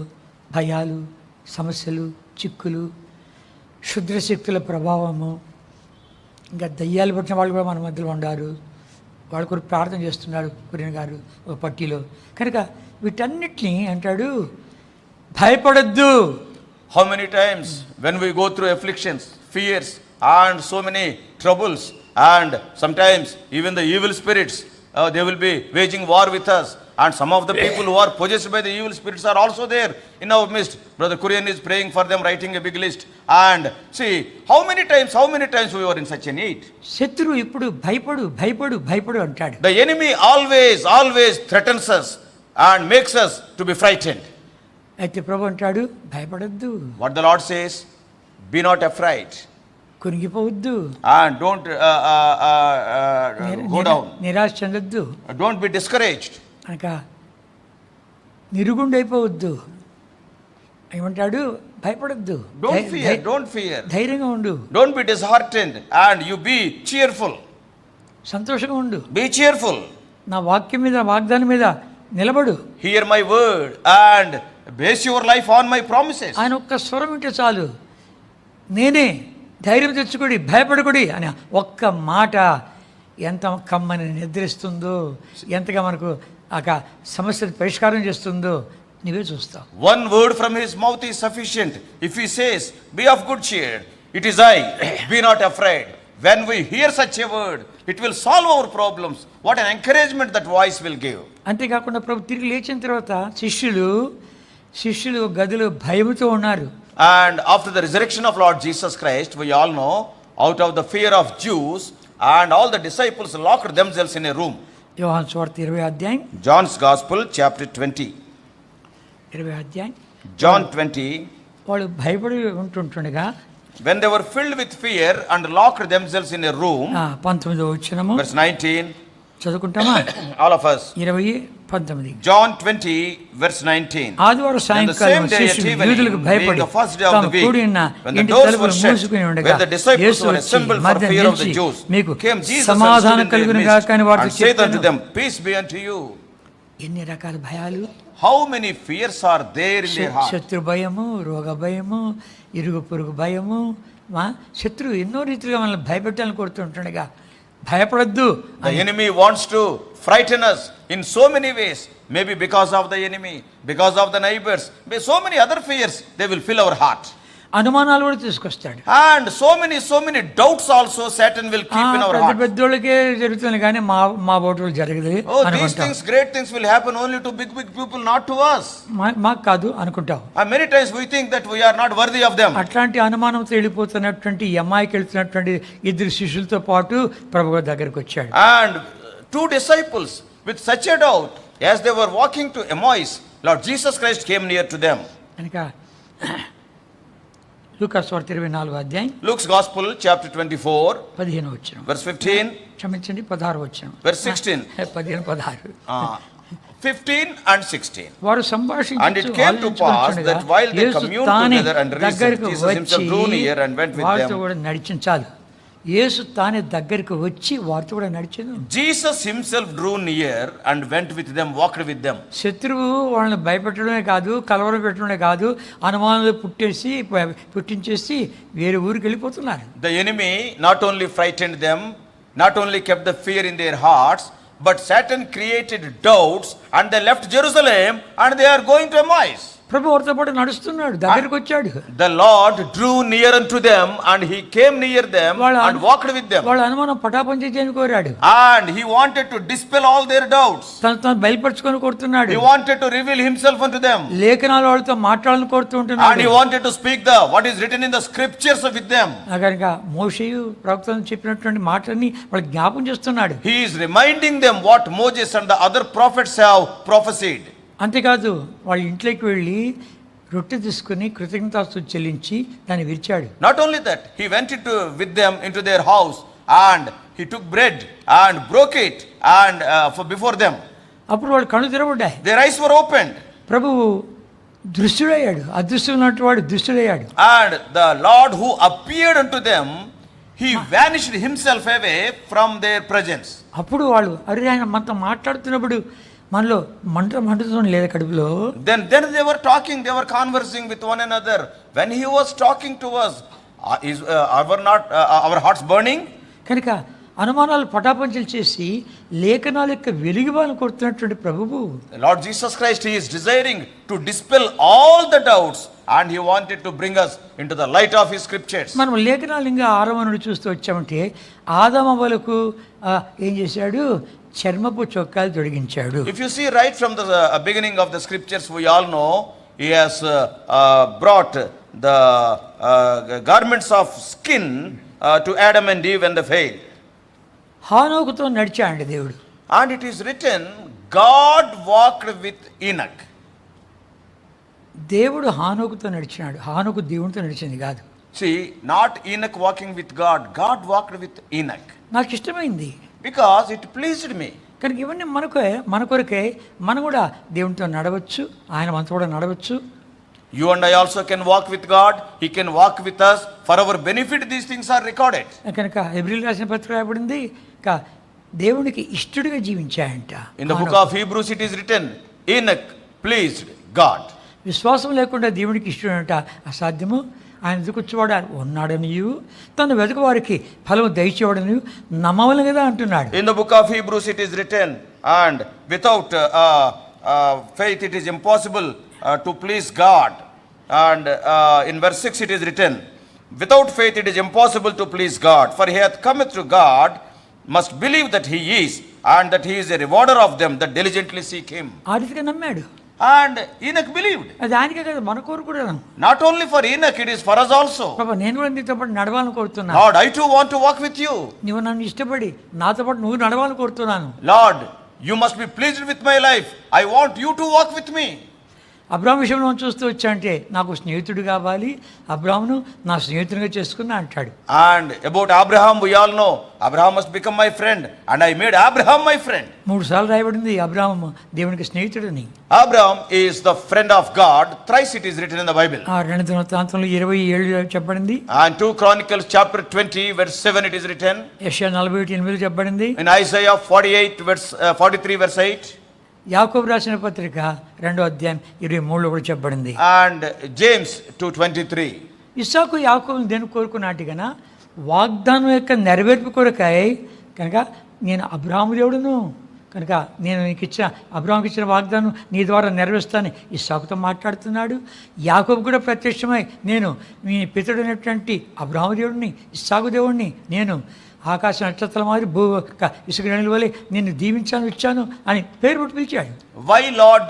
భయాలు, సమస్యలు, చిక్కులు, క్షుద్రశక్తుల ప్రభావము, ఇంకా దయ్యాలు పట్టిన వాళ్ళు కూడా మన మధ్యలో ఉన్నారు. వాళ్ళ కొరకు ప్రార్థన చేస్తున్నాడు కురియన్ గారు ఒక పట్టీలో. కనుక వీటన్నిటిని అంటాడు భయపడద్దు. how many times when we go through afflictions, fears and so many troubles, and sometimes even the evil spirits they will be waging war with us, and some of the people who are possessed by the evil spirits are also there in our midst. Brother Kurian is praying for them, writing a big list. And see how many times we were in such a need. శత్రువు ఇప్పుడు భయపడు అంటాడు. the enemy always threatens us and makes us to be frightened. అయితే ప్రభు అంటాడు భయపడద్దు. what the Lord says, be not afraid, కునిగిపోవద్దు, and don't go down, నిరాశ చెందొద్దు, don't be discouraged, అనక నిరుగుండైపోవద్దు. ఏమంటాడు? భయపడద్దు, don't fear, ధైర్యంగా ఉండు, don't be disheartened, and you be cheerful, సంతోషంగా ఉండు, be cheerful. నా వాక్యం మీద, వాగ్దానం మీద నిలబడు, hear my word and base your life on my promises. ఆయన ఒక్క స్వరం వింటే చాలు, నేనే, ధైర్యం తెచ్చుకోడి, భయపడకుడి అని ఒక్క మాట ఎంత కమ్మని నిద్రిస్తుందో, ఎంతగా మనకు ఆ సమస్యను పరిష్కారం చేస్తుందో నీవే చూస్తావు. one word from his mouth is sufficient. if he says be of good cheer, it is I, be not afraid. when we hear such a word, it will solve our problems. what an encouragement that voice will give. అంతేకాకుండా ప్రభు తిరిగి లేచిన తర్వాత శిష్యులు గదిలో భయముతో ఉన్నారు. and after the resurrection of Lord Jesus Christ, we all know, out of the fear of Jews, and all the disciples locked themselves in a room. యోహాను సువార్త 20వ అధ్యాయం, John's Gospel chapter 20, 20వ అధ్యాయం, John 20. వాళ్ళు భయపడి ఉంటుండగా When they were filled with fear and locked themselves in a room. 19వ వచనము. Verse 19. చదువుకుంటామా? All of us. 20:19. John 20 verse 19. ఆదివారం సాయంకాలం శిష్యులు యూదులకు భయపడి తాము కూడిన ఇంటి తలుపులు మూసుకుని ఉండగా యేసు వచ్చి మధ్య నిలిచి మీకు సమాధానం కలుగును గాక అని వారితో చెప్పాను. Peace be unto you. ఎన్ని రకాల భయాలు, how many fears are there in their heart. శత్రు భయము, రోగ భయము, ఇరుగు పొరుగు భయము. శత్రువు ఎన్నో రీతిగా మనల్ని భయపెట్టాలని కోరుతుంటుండగా భయపడద్దు. The enemy wants to frighten us in so many ways. Maybe because of the enemy, because of the neighbors, so many other fears, they will fill our heart. అనుమానాలు కూడా తీసుకొస్తాడు. And so many doubts also Satan will keep in our heart. పెద్దోళ్ళకే జరుగుతుంది కానీ మా బోటులు జరగదు. Oh, these things, great things will happen only to big people, not to us. మాకు కాదు అనుకుంటాం. And many times we think that we are not worthy of them. అట్లాంటి అనుమానంతో వెళ్ళిపోతున్నటువంటి అమ్మాయికి వెళ్తున్నటువంటి ఇద్దరు శిష్యులతో పాటు ప్రభువు దగ్గరికి వచ్చాడు. And 2 disciples with such a doubt, as they were walking to Emmaus, Lord Jesus Christ came near to them. కనుక లూకాసు వార్త 24వ అధ్యాయం, Luke's Gospel chapter 24 15వ వచనం, verse 15, క్షమించండి 16వ వచనం, verse 16, 15 16 15 and 16. వారు And సంభాషించుచు it came to pass that while they communed together and reasoned, Jesus himself drew near and went with వారితో them. కూడా నడిచించాలి. యేసు తానే దగ్గరికి వచ్చి వారితో కూడా నడిచాడు. Jesus himself drew near and went with them, walked with them. శత్రువు వాళ్ళని భయపెట్టడమే కాదు, కలవరం పెట్టడమే కాదు, అనుమానాలు పుట్టించేసి వేరే ఊరికి వెళ్ళిపోతున్నారు. The enemy not only frightened them, not only kept the fear in their hearts, but Satan created doubts and they left Jerusalem and they are going to Emmaus. ప్రభు వారితో పాటు నడుస్తున్నాడు, దగ్గరికి వచ్చాడు. The Lord drew near unto them and he came near them and walked with them. వాళ్ళ అనుమానం పటాపంచ చేయని కోరాడు. And he wanted to dispel all their doubts. తను బయలుపరచుకొని కోరుతున్నాడు. He wanted to reveal himself unto them. లేఖనాలు వాళ్ళతో మాట్లాడాలని కోరుతుంటున్నాడు. And he wanted to speak what is written in the scriptures with them. కనుక మోషేయు ప్రవక్తలు చెప్పినటువంటి మాటల్ని వాళ్ళకి జ్ఞాపకం చేస్తున్నాడు. He is reminding them what Moses and the other prophets have prophesied. అంతేకాదు వాళ్ళ ఇంట్లోకి వెళ్ళి రొట్టె తీసుకుని కృతజ్ఞతాస్తుతి చెల్లించి దాన్ని విరిచాడు. Not only that, he went with them into their house and he took bread and broke it and before them. అప్పుడు వాళ్ళు కళ్ళు తెరవబడ్డాయి. Their eyes were opened. ప్రభువు దృష్టుడయ్యాడు, అదృశ్యమైనటువంటి వాడు దృష్టుడయ్యాడు. And the Lord who appeared unto them, he vanished himself away from their presence. అప్పుడు వాళ్ళు ఆయన మనతో మాట్లాడుతున్నప్పుడు మనలో మండుతుంది లేదా కడుపులో. Then they were talking, they were conversing with one another. When he was talking to us, is our hearts burning? కనుక అనుమానాలు పటాపంచలు చేసి లేఖనాల యొక్క వెలుగువాలను కొడుతున్నటువంటి ప్రభువు Lord Jesus Christ, he is desiring to dispel all the doubts and he wanted to bring us into the light of his scriptures. మనం లేఖనాలు ఇంకా ఆరవనుడు చూస్తూ వచ్చామంటే ఆదామవ్వలకు ఏం చేశాడు, చర్మపు చొక్కాలు తొడిగించాడు. If you see right from the beginning of the scriptures, we all know he has brought the garments of skin to Adam and Eve when they failed. హానోకుతో నడిచాడు దేవుడు. And it is written, God walked with Enoch. దేవుడు హానోకుతో నడిచినాడు, హానోకు దేవునితో నడిచింది కాదు. See, not Enoch walking with God, God walked with Enoch. నాకు ఇష్టమైంది, because it pleased me. కనుక ఇవన్నీ మన కొరకే మనం కూడా దేవునితో నడవచ్చు, ఆయన మనతో కూడా నడవచ్చు. You and I also can walk with God, he can walk with us. For our benefit these things are recorded. కనుక హెబ్రీయులకు రాసిన పత్రిక రాయబడింది, దేవునికి ఇష్టడుగా జీవించాయంట. In the book of Hebrews it is written, Enoch pleased God. విశ్వాసం లేకుండా దేవునికి ఇష్టడంట అసాధ్యము. ఆయన ఎదుకొచ్చేవాడు ఉన్నాడనియు తను వెతుకు వారికి ఫలము దయచేవాడని నమ్మవలను కదా అంటున్నాడు. In the book of Hebrews it is written, and without faith it is impossible to please God. And in verse 6 it is written, without faith it is impossible to please God, for he hath cometh to God must believe that he is, and that he is a rewarder of them that diligently seek him. ఆ రీతిగా నమ్మాడు. And Enoch believed. అది ఆయనకే కదా, మన కోరు కూడా. Not only for Enoch, it is for us also. ప్రభు, నేను కూడా నీతో పాటు నడవాలని కోరుతున్నాను. Lord, I too want to walk with you. నీవు నన్ను ఇష్టపడి నాతో పాటు నువ్వు నడవాలని కోరుతున్నాను. Lord, you must be pleased with my life. I want you to walk with me. అబ్రాహాం విషయంలో మనం చూస్తూ వచ్చా అంటే నాకు స్నేహితుడు కావాలి, అబ్రాహామును నా స్నేహితునిగా చేసుకున్నా అంటాడు. And about Abraham, we all know Abraham must become my friend, and I made Abraham my friend. 3 సార్లు రాయబడింది అబ్రాహాం దేవునికి స్నేహితుడని. Abraham is the friend of God. Thrice it is written in the Bible. 2 దినవృత్తాంతంలో 27 చెప్పబడింది. And 2 Chronicles chapter 20 verse 7 it is written. యెషయా 41:8 చెప్పబడింది. In Isaiah 48 verse 43 verse 8. యాకోబు రాసిన పత్రిక 2వ అధ్యాయం 23లో కూడా చెప్పబడింది. And James 2:23. ఇస్సాకు యాకోబును దేని కోరుకున్నాటి గన వాగ్దానం యొక్క నెరవేర్పు కొరకై కనుక నేను అబ్రాహాము దేవుడును కనుక నేను నీకు ఇచ్చిన అబ్రాహాముకి ఇచ్చిన వాగ్దానం నీ ద్వారా నెరవేరుస్తాను ఇస్సాకుతో మాట్లాడుతున్నాడు. యాకోబు కూడా ప్రత్యక్షమై నేను మీ పితడైనటువంటి అబ్రాహాము దేవుడిని, ఇస్సాకు దేవుడిని, నేను ఆకాశ నక్షత్రాల మాదిరి భూ ఇసుక గనుల వలె నిన్ను దీవించాను ఇచ్చాను అని పేరు పెట్టి పిలిచాడు. Why Lord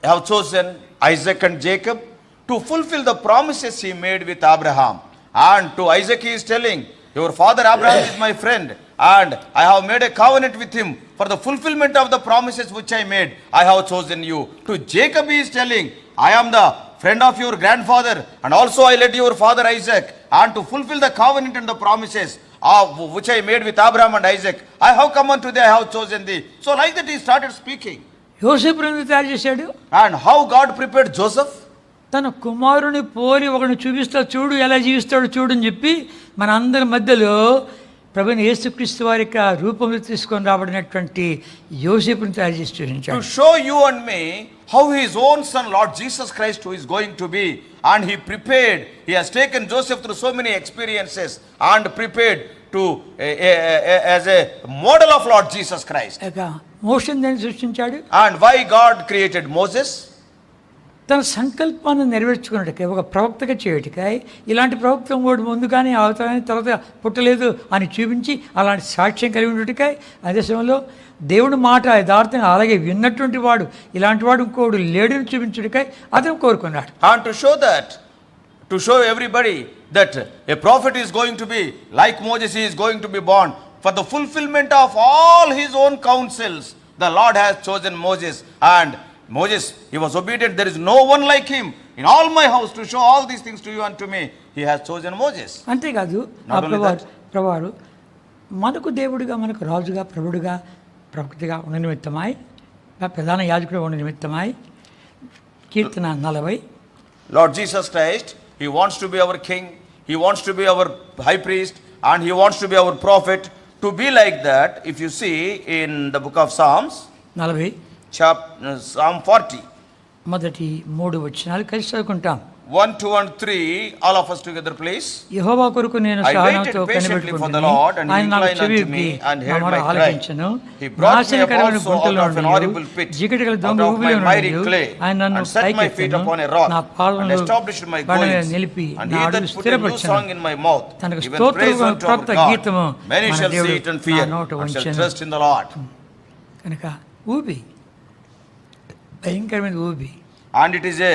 have chosen Isaac and Jacob? To fulfill the promises he made with Abraham. And to Isaac he is telling, your father Abraham is my friend, and I have made a covenant with him for the fulfillment of the promises which I made. I have chosen you. To Jacob he is telling, I am the friend of your grandfather, and also I led your father Isaac, and to fulfill the covenant and the promises which I made with Abraham and Isaac, I have come unto thee, I have chosen thee. So like that he started speaking. యోసేపును ఎందుకు తయారు చేశాడు? And how God prepared Joseph? తన కుమారుని పోలి ఒకరిని చూపిస్తా, చూడు ఎలా జీవిస్తాడు చూడు అని చెప్పి మన అందరి మధ్యలో ప్రభువైన యేసుక్రీస్తు వారి యొక్క రూపంలో తీసుకొని రాబడినటువంటి యోసేపుని తయారు చేసి చూపించాడు. To show you and me how his own son Lord Jesus Christ who is going to be, and he prepared, he has taken Joseph through so many experiences and prepared to as a model of Lord Jesus Christ. Motion దాన్ని సృష్టించాడు. And why God created Moses? తన సంకల్పాన్ని నెరవేర్చుకున్నట్టుకై ఒక ప్రవక్తగా చేయటికై ఇలాంటి ప్రవక్త కూడా ముందు కానీ అవతలని తర్వాత పుట్టలేదు అని చూపించి అలాంటి సాక్ష్యం కలిగి ఉన్నట్టుకై అదే సమయంలో దేవుడి మాట యథార్థంగా అలాగే విన్నటువంటి వాడు ఇలాంటి వాడు ఇంకోడు లేడని చూపించుడికై అతను కోరుకున్నాడు. And to show everybody that a prophet is going to be like Moses, he is going to be born for the fulfillment of all his own counsels. The Lord has chosen Moses, and Moses, he was obedient. There is no one like him in all my house to show all these things to you and to me. He has chosen Moses. అంతేకాదు ప్రభువారు మనకు దేవుడిగా, మనకు రాజుగా, ప్రభుడుగా, ప్రవక్తగా ఉన్న నిమిత్తమై, ప్రధాన యాజకుడిగా ఉన్న నిమిత్తమై కీర్తన 40. Lord Jesus Christ, he wants to be our king, he wants to be our high priest, and he wants to be our prophet. To be like that, if you see in the book of Psalms 40 Psalm 40 మొదటి 3 వచనాలు కలిసి చదువుకుంటాం. 1, 2 and 3, all of us together please. యెహోవా కొరకు నేను సహనంతో కనిపెట్టుకుంటున్నాను, ఆయన నాకు చెవియొగ్గి నా మొర ఆలకించెను. నాశనకరమైన గుంటలో నుండి చీకటిగల దొంగ ఊబిలో నుండి ఆయన నన్ను పైకెత్తెను. నా పాదములు బండ మీద నిలిపి నా అడుగు స్థిరపరచెను. తనకు స్తోత్రము క్రొత్త గీతము మన దేవుడు నా నోట ఉంచెను. కనుక ఊబి భయంకరమైన ఊబి, and it is a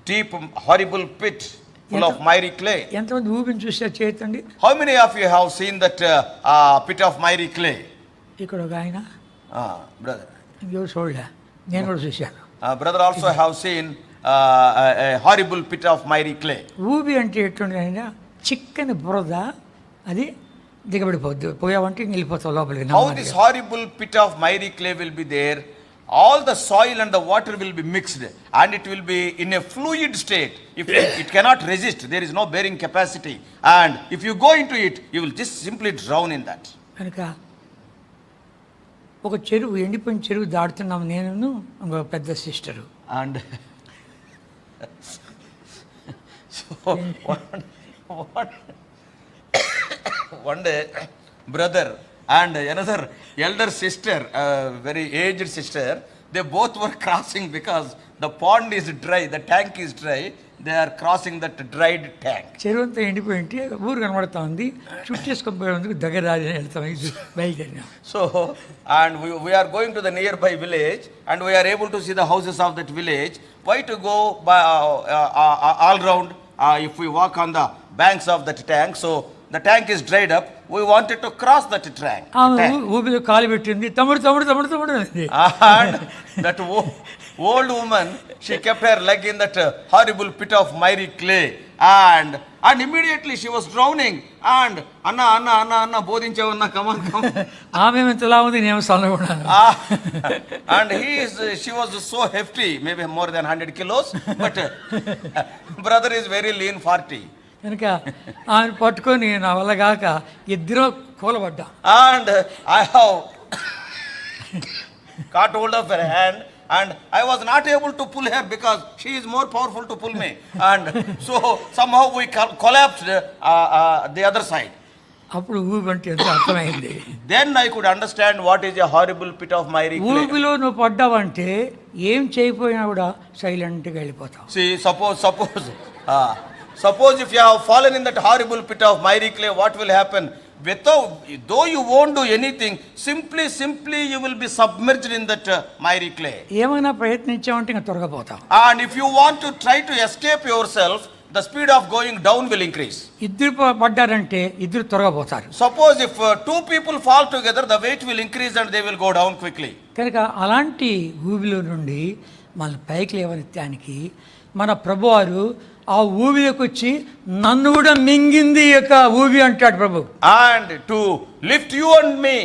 deep horrible pit full of miry clay. ఎంతమంది ఊబిని చూసారు చేతండి? How many of you have seen that pit of miry clay? ఇక్కడ ఒక ఆయన brother, ఎవరు చూడలే, నేను కూడా చూశాను. Brother also have seen a horrible pit of miry clay. ఊబి అంటే ఎటువంటి అయినా చిక్కని బురద, అది దిగబడిపోద్దు, పోయావంటే వెళ్ళిపోతావు లోపలికి. How this horrible pit of miry clay will be there? All the soil and the water will be mixed, and it will be in a fluid state. If it cannot resist, there is no bearing capacity, and if you go into it, you will just simply drown in that. కనుక ఒక చెరువు, ఎండిపోయిన చెరువు దాడుతున్నాం నేను ఒక పెద్ద sister. And so one day brother and another elder sister, very aged sister, they both were crossing because the pond is dry, the tank is dry. They are crossing that dried tank. చెరువు అంతా ఎండిపోయింటే ఊరు కనబడతా ఉంది, చుట్టేసుకొని దగ్గర వెళ్తాం బయలుదేరినా. So and we are going to the nearby village, and we are able to see the houses of that village. Why to go by all round if we walk on the banks of that tank? So the tank is dried up. We wanted to cross that tank. ఊబిలో కాలు పెట్టింది, తమ్ముడు తమ్ముడు తమ్ముడు తమ్ముడు. And old woman, she kept her leg in that horrible pit of miry clay, and immediately she was drowning. And Anna bodhinchavanna, come on. ఆమె ఎంతలా ఉంది, నేను సన్నగున్నాను. And she was so hefty, maybe more than 100 kilos, but brother is very lean, 40. కనుక ఆమె పట్టుకొని నా వల్ల కాక ఇద్దరు కూలబడ్డా. And I have caught hold of her hand, and I was not able to pull her because she is more powerful to pull me. And so somehow we collapsed the other side. అప్పుడు ఊబి అంటే ఎంతో అర్థమైంది. Then I could understand what is a horrible pit of miry clay. ఊబిలో నువ్వు పడ్డావంటే ఏం చేయకపోయినా కూడా సైలెంట్గా వెళ్ళిపోతావు. See, suppose if you have fallen in that horrible pit of miry clay, what will happen? Though you won't do anything, simply you will be submerged in that miry clay. ఏమైనా ప్రయత్నించావంటే ఇంకా త్వరగా పోతావు. And if you want to try to escape yourself, the speed of going down will increase. ఇద్దరు పడ్డారంటే ఇద్దరు త్వరగా పోతారు. Suppose if two people fall together, the weight will increase and they will go down quickly. కనుక అలాంటి ఊబిలో నుండి మన పైకి లేవనెత్తానికి మన ప్రభువారు ఆ ఊబిలోకి వచ్చి నన్ను కూడా మింగింది యొక్క ఊబి అంటాడు ప్రభు. And to lift you and me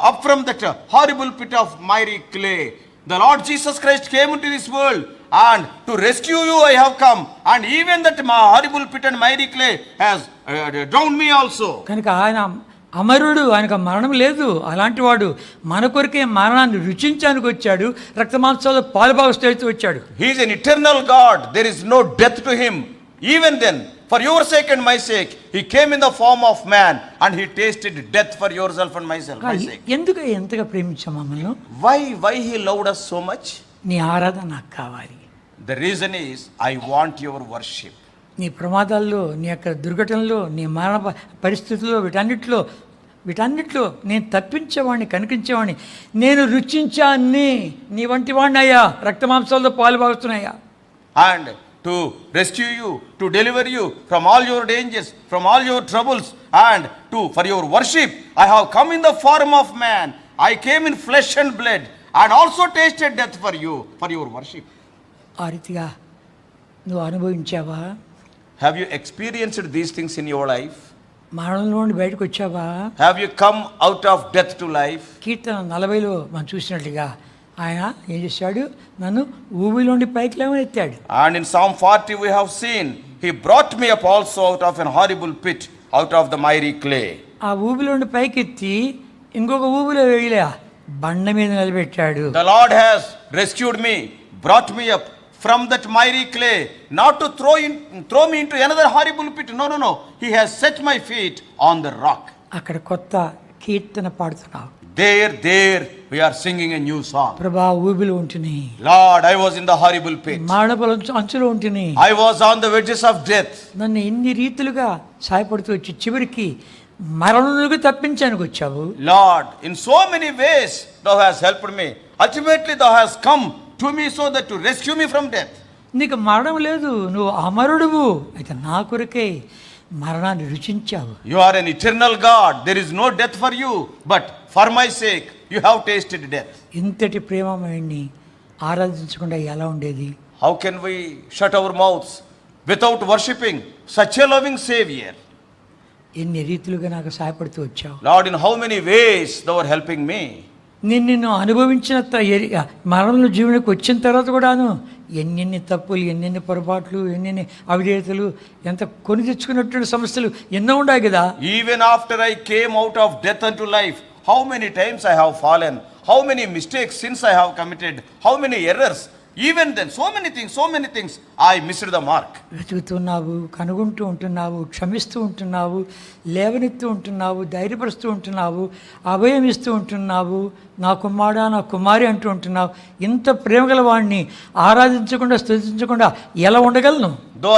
up from that horrible pit of miry clay, the Lord Jesus Christ came into this world, and to rescue you I have come, and even that horrible pit and miry clay has drowned me also. కనుక ఆయన అమరుడు, ఆయనకు మరణం లేదు. అలాంటి వాడు మన కొరకే మరణాన్ని రుచించడానికి వచ్చాడు, రక్తమాంసాలు పాలుభాగస్తూ వచ్చాడు. He is an eternal God. There is no death to him. Even then, for your sake and my sake, he came in the form of man, and he tasted death for yourself and my sake. ఎందుకు ఎంతగా ప్రేమించాం మమ్మల్ని? Why he loved us so much? నీ ఆరాధన నాకు కావాలి. The reason is, I want your worship. నీ ప్రమాదాల్లో, నీ యొక్క దుర్ఘటనలో, నీ మరణ పరిస్థితుల్లో, వీటన్నిటిలో నేను తప్పించేవాడిని, కనిపించేవాడిని, నేను రుచించాన్ని. నీ వంటి వాడిని అయ్యా, రక్తమాంసాలతో పాలుభాగుతున్నాయా. And to rescue you, to deliver you from all your dangers, from all your troubles, and for your worship, I have come in the form of man. I came in flesh and blood, and also tasted death for you, for your worship. ఆ రీతిగా నువ్వు అనుభవించావా? Have you experienced these things in your life? మరణంలో నుండి బయటకు వచ్చావా? Have you come out of death to life? కీర్తన 40లో మనం చూసినట్లుగా ఆయన ఏం చేశాడు? నన్ను ఊబిలోండి పైకి లేవనెత్తాడు. And in Psalm 40 we have seen, he brought me up also out of an horrible pit, out of the miry clay. ఆ ఊబిలోండి పైకెత్తి ఇంకొక ఊబిలో వేయలే, బండ మీద నిలబెట్టాడు. The Lord has rescued me, brought me up from that miry clay, not to throw me into another horrible pit. No. He has set my feet on the rock. అక్కడ కొత్త కీర్తన పాడుతున్నావు. There we are singing a new song. ప్రభా, ఊబిలో ఉంటుని. Lord, I was in the horrible pit. మరణపు అంచులో ఉంటుని. I was on the edges of death. నన్ను ఎన్ని రీతులుగా సాయపడుతూ వచ్చి చివరికి మరణంలోకి తప్పించానికి వచ్చావు. Lord, in so many ways thou hast helped me. Ultimately thou hast come to me so that to rescue me from death. నీకు మరణం లేదు, నువ్వు అమరుడువు. అయితే నా కొరకే మరణాన్ని రుచించావు. You are an eternal God. There is no death for you, but for my sake you have tasted death. ఇంతటి ప్రేమమయుణ్ణి ఆరాధించకుండా ఎలా ఉండేది? How can we shut our mouths without worshipping such a loving Savior? ఎన్ని రీతులుగా నాకు సహాయపడుతూ వచ్చావు. Lord, in how many ways thou art helping me. నిన్ను అనుభవించిన మరణంలో జీవనకు వచ్చిన తర్వాత కూడాను ఎన్నెన్ని తప్పులు, ఎన్నెన్ని పొరపాట్లు, ఎన్నెన్ని అవిధేయతలు, ఎంత కొని తెచ్చుకున్నటువంటి సమస్యలు ఎన్నో ఉన్నాయి కదా. Even after I came out of death unto life, how many times I have fallen, how many mistakes, sins I have committed, how many errors. Even then, so many things, I missed the mark. వెతుకుతున్నావు, కనుగొంటూ ఉంటున్నావు, క్షమిస్తూ ఉంటున్నావు, లేవనెత్తూ ఉంటున్నావు, ధైర్యపరుస్తూ ఉంటున్నావు, అభయం ఇస్తూ ఉంటున్నావు, నా కుమారుడా, నా కుమారి అంటూ ఉంటున్నావు. ఇంత ప్రేమగల వాడిని ఆరాధించకుండా, స్తుతించకుండా ఎలా ఉండగలను? Though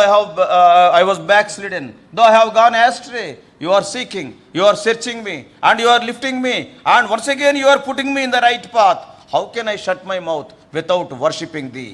I was backslidden, though I have gone astray, you are seeking, you are searching me, and you are lifting me, and once again you are putting me in the right path. How can I shut my mouth without worshipping thee?